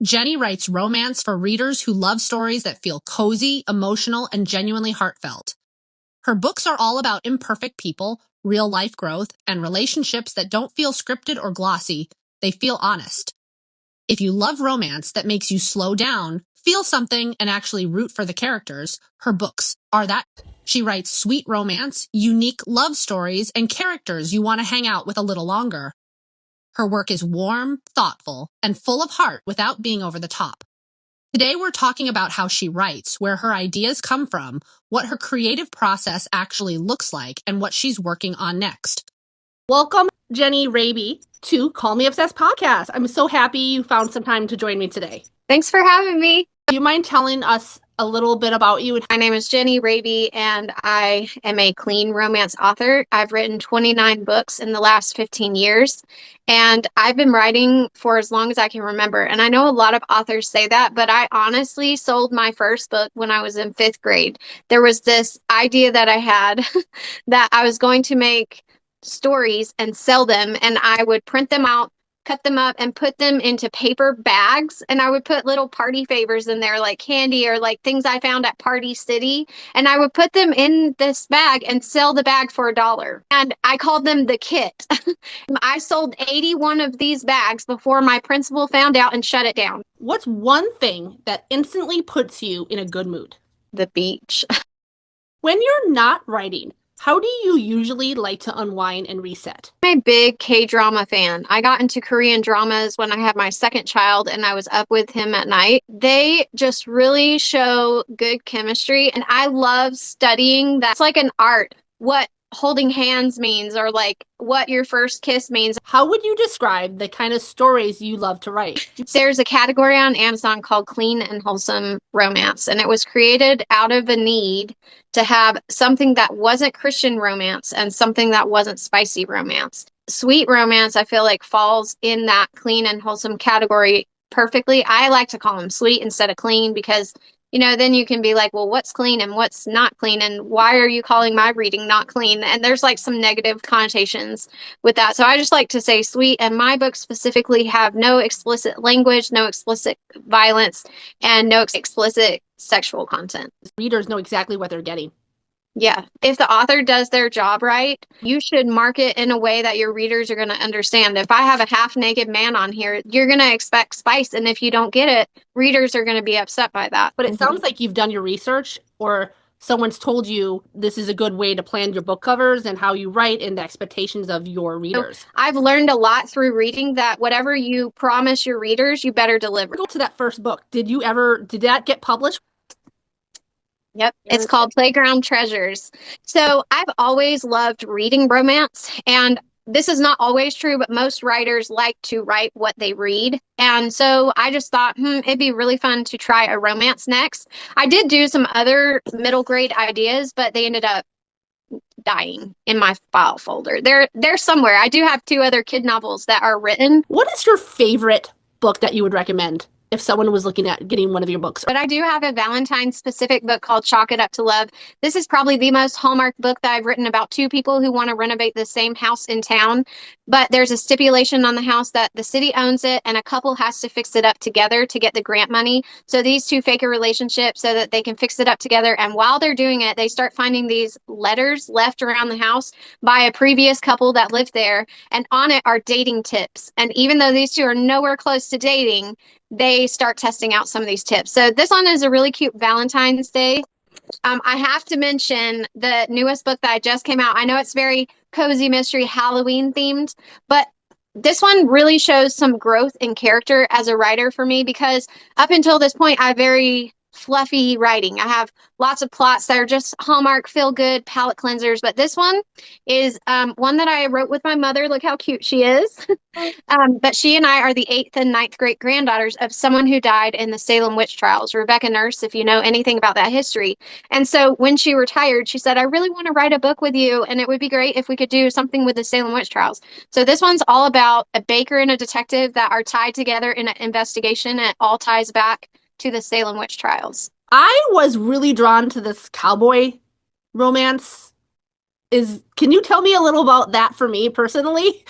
Jenny writes romance for readers who love stories that feel cozy, emotional, and genuinely heartfelt. Her books are all about imperfect people, real-life growth, and relationships that don't feel scripted or glossy. They feel honest. If you love romance that makes you slow down, feel something, and actually root for the characters, her books are that. She writes sweet romance, unique love stories, and characters you want to hang out with a little longer. Her work is warm, thoughtful, and full of heart without being over the top. Today we're talking about how she writes, where her ideas come from, what her creative process actually looks like, and what she's working on next. Welcome, Jenny Rabe, to Call Me Obsessed podcast. I'm so happy you found some time to join me today. Thanks for having me. Do you mind telling us a little bit about you? My name is Jenny Rabe, and I am a clean romance author. I've written 29 books in the last 15 years, and I've been writing for as long as I can remember. And I know a lot of authors say that, but I honestly sold my first book when I was in 5th grade. There was this idea that I had that I was going to make stories and sell them, and I would print them out, cut them up, and put them into paper bags. And I would put little party favors in there, like candy or like things I found at Party City. And I would put them in this bag and sell the bag for $1. And I called them the kit. I sold 81 of these bags before my principal found out and shut it down. What's one thing that instantly puts you in a good mood? The beach. When you're not writing, how do you usually like to unwind and reset? I'm a big K-drama fan. I got into Korean dramas when I had my second child and I was up with him at night. They just really show good chemistry, and I love studying that. It's like an art, what holding hands means, or like what your first kiss means. How would you describe the kind of stories you love to write? There's a category on Amazon called Clean and Wholesome Romance, and it was created out of a need to have something that wasn't Christian romance and something that wasn't spicy romance. Sweet romance, I feel like, falls in that clean and wholesome category perfectly. I like to call them sweet instead of clean because, then you can be like, well, what's clean and what's not clean? And why are you calling my reading not clean? And there's like some negative connotations with that. So I just like to say sweet. And my books specifically have no explicit language, no explicit violence, and no explicit sexual content. Readers know exactly what they're getting. Yeah. If the author does their job right, you should market in a way that your readers are going to understand. If I have a half-naked man on here, you're going to expect spice. And if you don't get it, readers are going to be upset by that. But it sounds like you've done your research, or someone's told you this is a good way to plan your book covers and how you write and the expectations of your readers. So I've learned a lot through reading that whatever you promise your readers, you better deliver. Go to that first book. Did that get published? Yep. It's called Playground Treasures. So I've always loved reading romance, and this is not always true, but most writers like to write what they read. And so I just thought, it'd be really fun to try a romance next. I did do some other middle grade ideas, but they ended up dying in my file folder. They're somewhere. I do have 2 other kid novels that are written. What is your favorite book that you would recommend if someone was looking at getting one of your books? But I do have a Valentine's specific book called Chalk It Up to Love. This is probably the most Hallmark book that I've written about 2 people who want to renovate the same house in town. But there's a stipulation on the house that the city owns it and a couple has to fix it up together to get the grant money. So these 2 fake a relationship so that they can fix it up together. And while they're doing it, they start finding these letters left around the house by a previous couple that lived there. And on it are dating tips. And even though these 2 are nowhere close to dating, they start testing out some of these tips. So this one is a really cute Valentine's Day. I have to mention the newest book that just came out. I know it's very cozy mystery Halloween themed, but this one really shows some growth in character as a writer for me, because up until this point, I very fluffy writing. I have lots of plots that are just Hallmark feel good palate cleansers, but this one is one that I wrote with my mother. Look how cute she is. But she and I are the 8th and 9th great granddaughters of someone who died in the Salem witch trials, Rebecca Nurse, if you know anything about that history. And so when she retired, she said, I really want to write a book with you, and it would be great if we could do something with the Salem witch trials. So this one's all about a baker and a detective that are tied together in an investigation, and it all ties back to the Salem witch trials. I was really drawn to this cowboy romance. Can you tell me a little about that for me personally?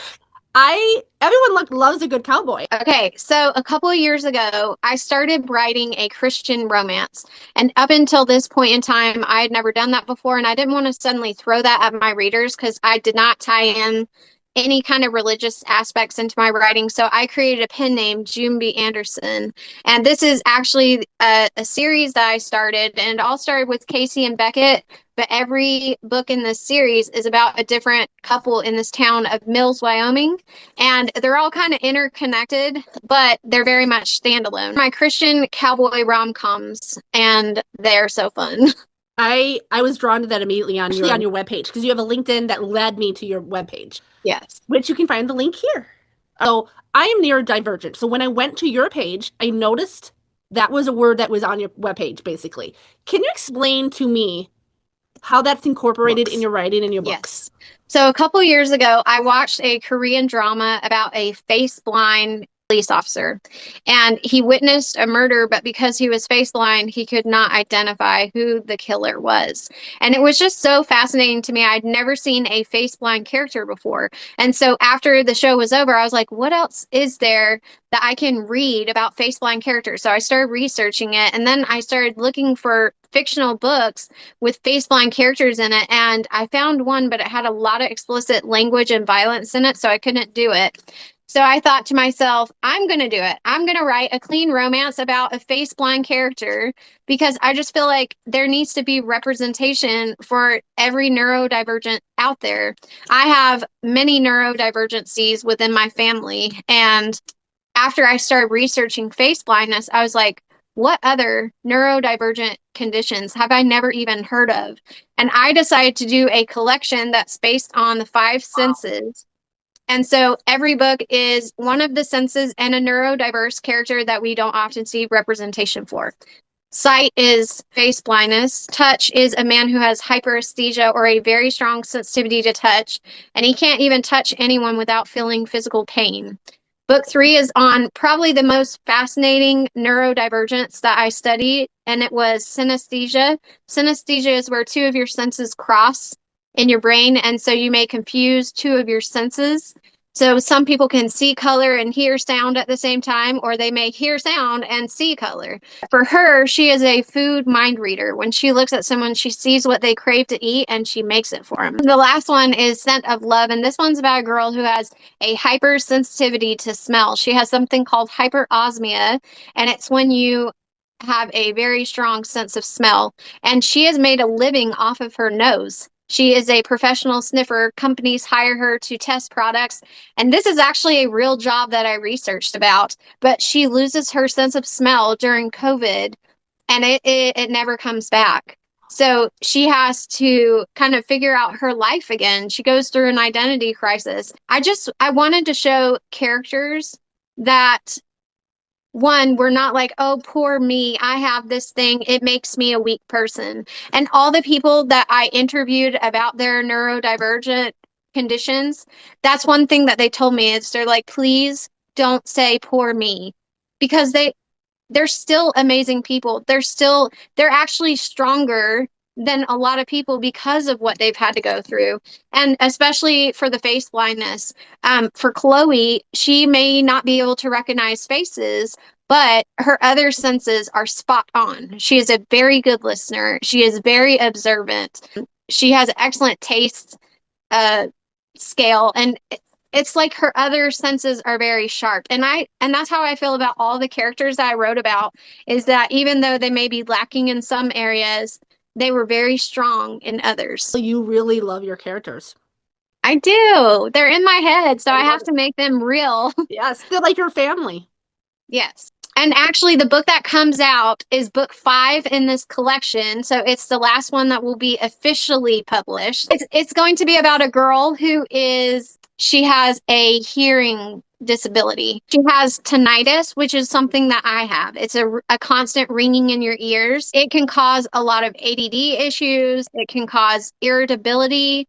Everyone loves a good cowboy. Okay, so a couple of years ago, I started writing a Christian romance. And up until this point in time, I had never done that before. And I didn't want to suddenly throw that at my readers because I did not tie in any kind of religious aspects into my writing. So I created a pen name, June B. Anderson. And this is actually a series that I started. And it all started with Casey and Beckett. But every book in this series is about a different couple in this town of Mills, Wyoming. And they're all kind of interconnected, but they're very much standalone. My Christian cowboy rom-coms, and they're so fun. I was drawn to that immediately on your webpage because you have a LinkedIn that led me to your webpage, Yes. which you can find the link here. So I am neurodivergent. So when I went to your page, I noticed that was a word that was on your webpage, basically. Can you explain to me how that's incorporated in your writing and your books? Yes. So a couple years ago, I watched a Korean drama about a face blind police officer, and he witnessed a murder, but because he was face blind, he could not identify who the killer was. And it was just so fascinating to me. I'd never seen a face blind character before. And so after the show was over, I was like, what else is there that I can read about face blind characters? So I started researching it, and then I started looking for fictional books with face blind characters in it, and I found one, but it had a lot of explicit language and violence in it, so I couldn't do it. So I thought to myself, I'm going to do it. I'm going to write a clean romance about a face blind character because I just feel like there needs to be representation for every neurodivergent out there. I have many neurodivergencies within my family, and after I started researching face blindness, I was like, what other neurodivergent conditions have I never even heard of? And I decided to do a collection that's based on the five senses. And so every book is one of the senses and a neurodiverse character that we don't often see representation for. Sight is face blindness. Touch is a man who has hyperesthesia or a very strong sensitivity to touch, and he can't even touch anyone without feeling physical pain. Book 3 is on probably the most fascinating neurodivergence that I studied, and it was synesthesia. Synesthesia is where two of your senses cross in your brain, and so you may confuse two of your senses. So some people can see color and hear sound at the same time, or they may hear sound and see color. For her, she is a food mind reader. When she looks at someone, she sees what they crave to eat and she makes it for them. The last one is Scent of Love, and this one's about a girl who has a hypersensitivity to smell. She has something called hyperosmia, and it's when you have a very strong sense of smell. And she has made a living off of her nose. She is a professional sniffer. Companies hire her to test products. And this is actually a real job that I researched about. But she loses her sense of smell during COVID, and it never comes back. So she has to kind of figure out her life again. She goes through an identity crisis. I wanted to show characters that, one, we're not like, oh, poor me, I have this thing, it makes me a weak person. And all the people that I interviewed about their neurodivergent conditions, that's one thing that they told me is they're like, please don't say poor me, because they're still amazing people. They're actually stronger than a lot of people because of what they've had to go through. And especially for the face blindness. For Chloe, she may not be able to recognize faces, but her other senses are spot on. She is a very good listener. She is very observant. She has excellent taste scale, and it's like her other senses are very sharp. And that's how I feel about all the characters that I wrote about, is that even though they may be lacking in some areas, they were very strong in others. You really love your characters. I do. They're in my head, so I have to make them real. Yes, they're like your family. Yes. And actually, the book that comes out is book 5 in this collection. So it's the last one that will be officially published. It's going to be about a girl she has a hearing disability. She has tinnitus, which is something that I have. It's a constant ringing in your ears. It can cause a lot of ADD issues. It can cause irritability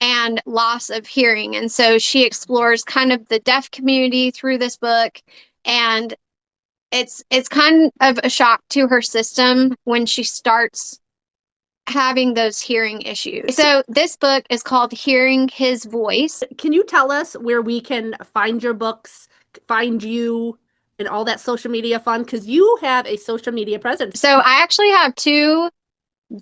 and loss of hearing. And so she explores kind of the deaf community through this book. And it's kind of a shock to her system when she starts having those hearing issues. So this book is called Hearing His Voice. Can you tell us where we can find your books, find you, and all that social media fun? Because you have a social media presence. So I actually have two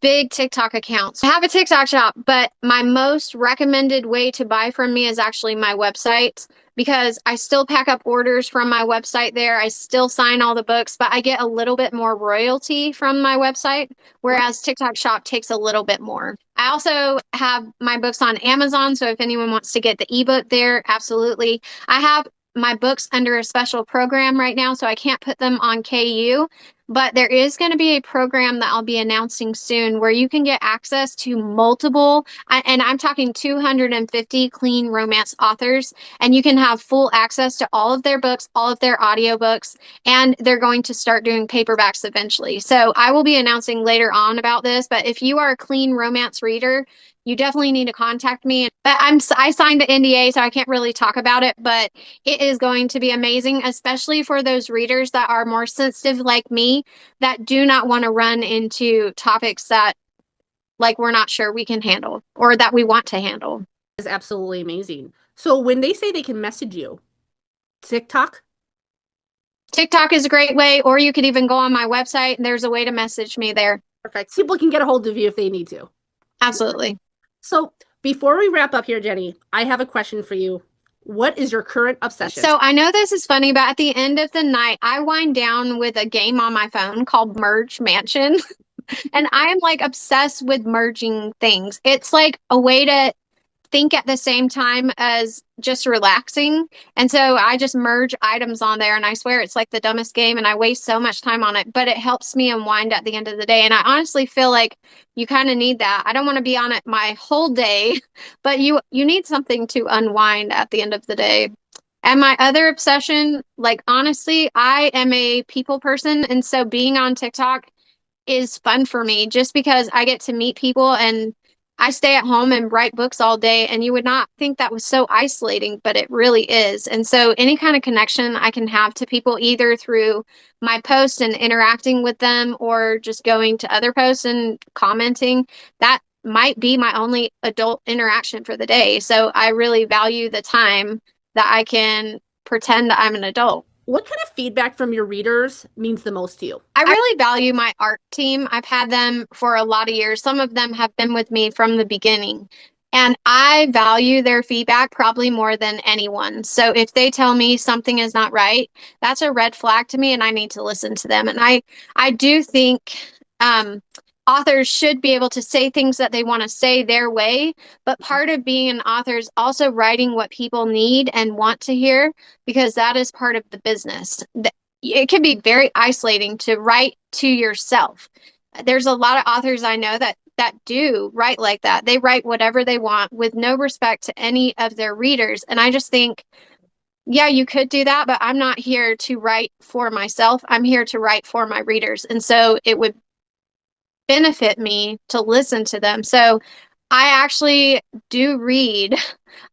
big TikTok accounts. I have a TikTok shop, but my most recommended way to buy from me is actually my website because I still pack up orders from my website there. I still sign all the books, but I get a little bit more royalty from my website, whereas TikTok shop takes a little bit more. I also have my books on Amazon, so if anyone wants to get the ebook there, absolutely. I have my books under a special program right now, so I can't put them on KU. But there is going to be a program that I'll be announcing soon where you can get access to multiple, and I'm talking 250 clean romance authors, and you can have full access to all of their books, all of their audiobooks, and they're going to start doing paperbacks eventually. So I will be announcing later on about this, but if you are a clean romance reader, you definitely need to contact me. But I signed an NDA, so I can't really talk about it, but it is going to be amazing, especially for those readers that are more sensitive like me, that do not want to run into topics that like we're not sure we can handle or that we want to handle. Is absolutely amazing. So when they say they can message you, TikTok? TikTok is a great way, or you could even go on my website. There's a way to message me there. Perfect. People can get a hold of you if they need to. Absolutely. So before we wrap up here, Jenny, I have a question for you. What is your current obsession? So I know this is funny, but at the end of the night, I wind down with a game on my phone called Merge Mansion. And I am like obsessed with merging things. It's like a way to think at the same time as just relaxing. And so I just merge items on there, and I swear it's like the dumbest game and I waste so much time on it, but it helps me unwind at the end of the day. And I honestly feel like you kind of need that. I don't want to be on it my whole day, but you need something to unwind at the end of the day. And my other obsession, like honestly, I am a people person, and so being on TikTok is fun for me just because I get to meet people, and I stay at home and write books all day, and you would not think that was so isolating, but it really is. And so any kind of connection I can have to people either through my posts and interacting with them or just going to other posts and commenting, that might be my only adult interaction for the day. So I really value the time that I can pretend that I'm an adult. What kind of feedback from your readers means the most to you? I really value my art team. I've had them for a lot of years. Some of them have been with me from the beginning. And I value their feedback probably more than anyone. So if they tell me something is not right, that's a red flag to me, and I need to listen to them. And I do think authors should be able to say things that they want to say their way. But part of being an author is also writing what people need and want to hear, because that is part of the business. It can be very isolating to write to yourself. There's a lot of authors I know that do write like that. They write whatever they want with no respect to any of their readers. And I just think, yeah, you could do that, but I'm not here to write for myself. I'm here to write for my readers. And so it would benefit me to listen to them. So I actually do read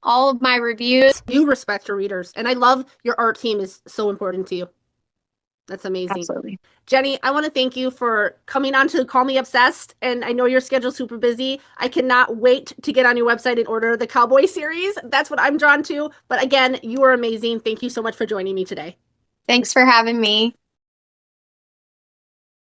all of my reviews. You respect your readers, and I love your art team is so important to you. That's amazing. Absolutely. Jenny, I want to thank you for coming on to Call Me Obsessed, and I know your schedule's super busy. I cannot wait to get on your website and order the Cowboy series. That's what I'm drawn to. But again, you are amazing. Thank you so much for joining me today. Thanks for having me.